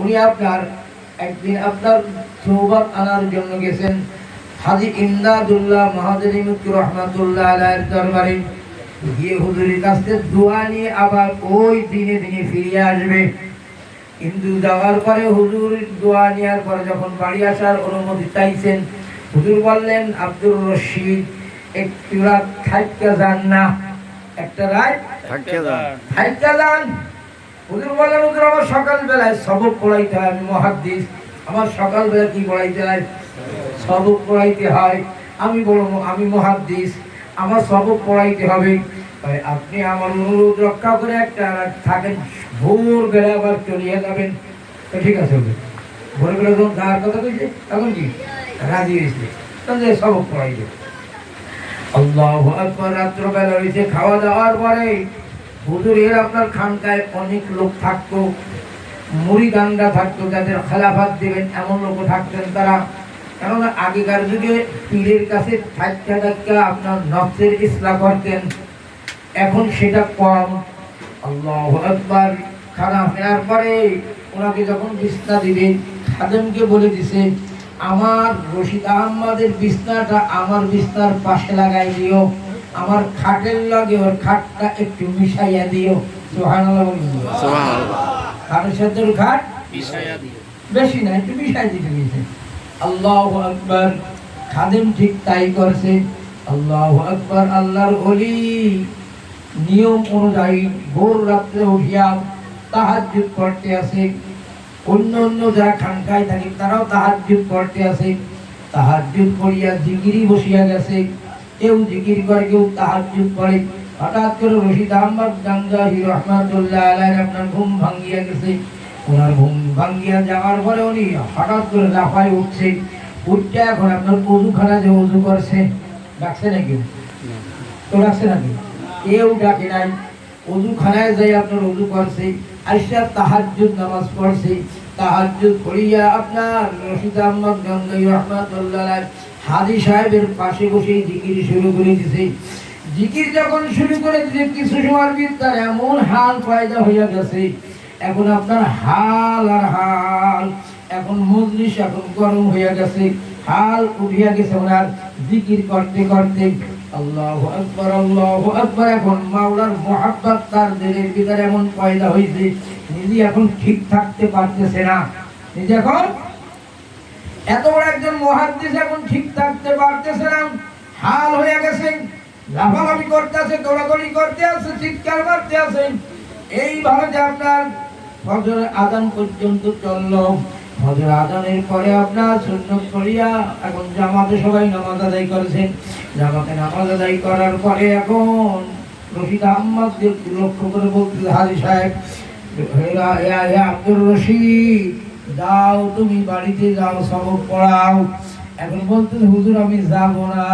উনি আপনার একদিন আপনার সোহবত আনার জন্য গেছেন হাজী ইমদাদুল্লাহ মাহাজনী মুক্তি রহমাতুল্লাহ আলাইহির দরবারে গিয়ে হুজুরের কাছে দোয়া নিয়ে আবার ওই দিনে দিনে ফিরে আসবে। কিন্তু যাওয়ার পরে হুজুর দোয়া নেওয়ার পরে যখন বাড়ি আসার অনুমতি চাইছেন, হুজুর বললেন আব্দুর রশিদ একটু রাত থাইকা যান না, একটা রাত থাইকা যান। হুজুর বললেন হুজুর আমার সকালবেলায় সবক পড়াইতে হয়, আমি মুহাদ্দিস, আমার সকালবেলা কি পড়াইতে হয়? সবক পড়াইতে হয়। আমি বলবো আমি মুহাদ্দিস, আমার সবক পড়াইতে হবে, তাই আপনি আমার অনুরোধ রক্ষা করে একটা রাত থাকেন, ভোর বেলা আবার চলিয়ে যাবেন। ঠিক আছে হুজুর। ভোর বেলা যখন যাওয়ার কথা কইছে তখন কি রাজি হয়েছে, তখন সবক পড়াইছে। আল্লাহু আকবার। রাত্রবেলা হয়েছে, খাওয়া দাওয়ার পরে হুজুরের আপনার খানকায় অনেক লোক থাকতো, মুরিদানরা থাকতো, যাদের খেলাফত দেবেন এমন লোক থাকতেন তারা। কেননা আগেকার যুগে পীরের কাছে থাকা থাকা আপনার নফসের ইসলাহ করতেন, এখন সেটা কম। আল্লাহু আকবার। খানা ফেরার পরে ওনাকে যখন বিছনা দিবেন, খাদেমকে বলে দিছে আমার রশিদ আহমদের বিছনাটা আমার বিছনার পাশে লাগাই দিও, আমার খাটের লগে ওর খাটটা একটু মিশাইয়া দিও। সুবহানাল্লাহ বলুন। সুবহানাল্লাহ। খাটের সাথে ওর খাট মিশাইয়া দিও, বেশি না, একটু মিশাই দিতে দিয়েছে। আল্লাহু আকবার। খাদেম ঠিক তাই করছে। আল্লাহু আকবার। আল্লাহর ওলি নিয়ম অনুযায়ী ভোর রাত্রে উঠিয়া তাহাজ্জুদ পড়তে আসে। অন্য অন্য যারা খানকায় থাকে তারাও তাহাজ্জুদ পড়তে আসে। তাহাজ্জুদ পড়িয়া জিকিরি বসিয়া গেছে, কেউ জিকির করে, কেউ তাহাজ্জুদ পড়ে। হঠাৎ করে রশিদ আহমদ গাঙ্গাহি রহমাতুল্লাহ আলাইহি আপনার ঘুম ভাঙ্গিয়া গেছে। ওনার ঘুম ভাঙ্গিয়া যাওয়ার পরে উনি হঠাৎ করে লাফায় উঠছে। উঠতে এখন আপনার ওযুখানা যে ওযু করছে, ডাকছে নাকি? তো ডাকছে নাকি? কেউ ডাকে নাই। ওযুখানায় যাই আপনার ওযু করছে, আইসা তাহাজ্জুদ নামাজ পড়ছে। তাহাজ্জুদ পড়িয়া আপনার রশিদ আহমদ গাঙ্গাহি রহমাতুল্লাহ আলাইহি হাজী সাহেবের পাশে বসে জিকির শুরু করে দিছে। জিকির যখন শুরু করে দিছে, কিছু সময়ের ভিতর এমন হাল পয়দা হইয়া গেছে, এখন আপনার হাল আর হাল, এখন মজলিস এখন গরম হইয়া গেছে, হাল উঠিয়া গেছে ওনার জিকির করতে করতে। আল্লাহু আকবার, আল্লাহু আকবার। এখন মাওলার মুহাব্বত তার দিলের ভিতরে এমন পয়দা হইছে, নিজে এখন ঠিক থাকতে পারতেছে না। নিজে এখন এত বড় একজন মুহাদ্দিস এখন ঠিক থাকতে পারতেছে না, হাল হয়ে গেছে, লাফালাফি করতে আছে, দৌড়াদৌড়ি করতে আছে, চিৎকার করতে আছে। এইভাবে যে আপনার ফজর আযান পর্যন্ত চললো। ফজর আযানের পরে আপনার সুন্নত করিয়া এখন জামাতে সবাই নামাজ আদায় করেছেন। জামাতে নামাজ আদায় করার পরে এখন রশিদ আহমদ লক্ষ্য করে বলতে, হাজী সাহেব আব্দুর রশিদ যাও, তুমি বাড়িতে যাও, সবক পড়াও। এখন বলতে হুজুর আমি যাব না।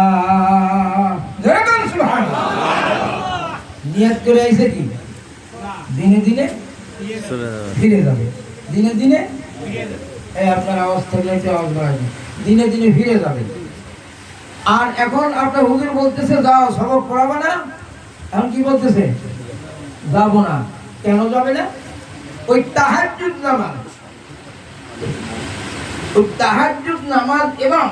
নিয়ত করে আইছে কি দিনে দিনে ফিরে যাবে, দিনে দিনে এই আপনার অবস্থা যাইতে আওয়াজ বাড়াবে, দিনে দিনে ফিরে যাবে। আর এখন আপনার হুজুর বলতেছে যাও, সবক পড়াবে না। এখন কি বলতেছে? যাব না। কেন যাবে না? ওই তাহাজ্জুদ নামাজ, ওই তাহাজ্জুদ নামাজ এবং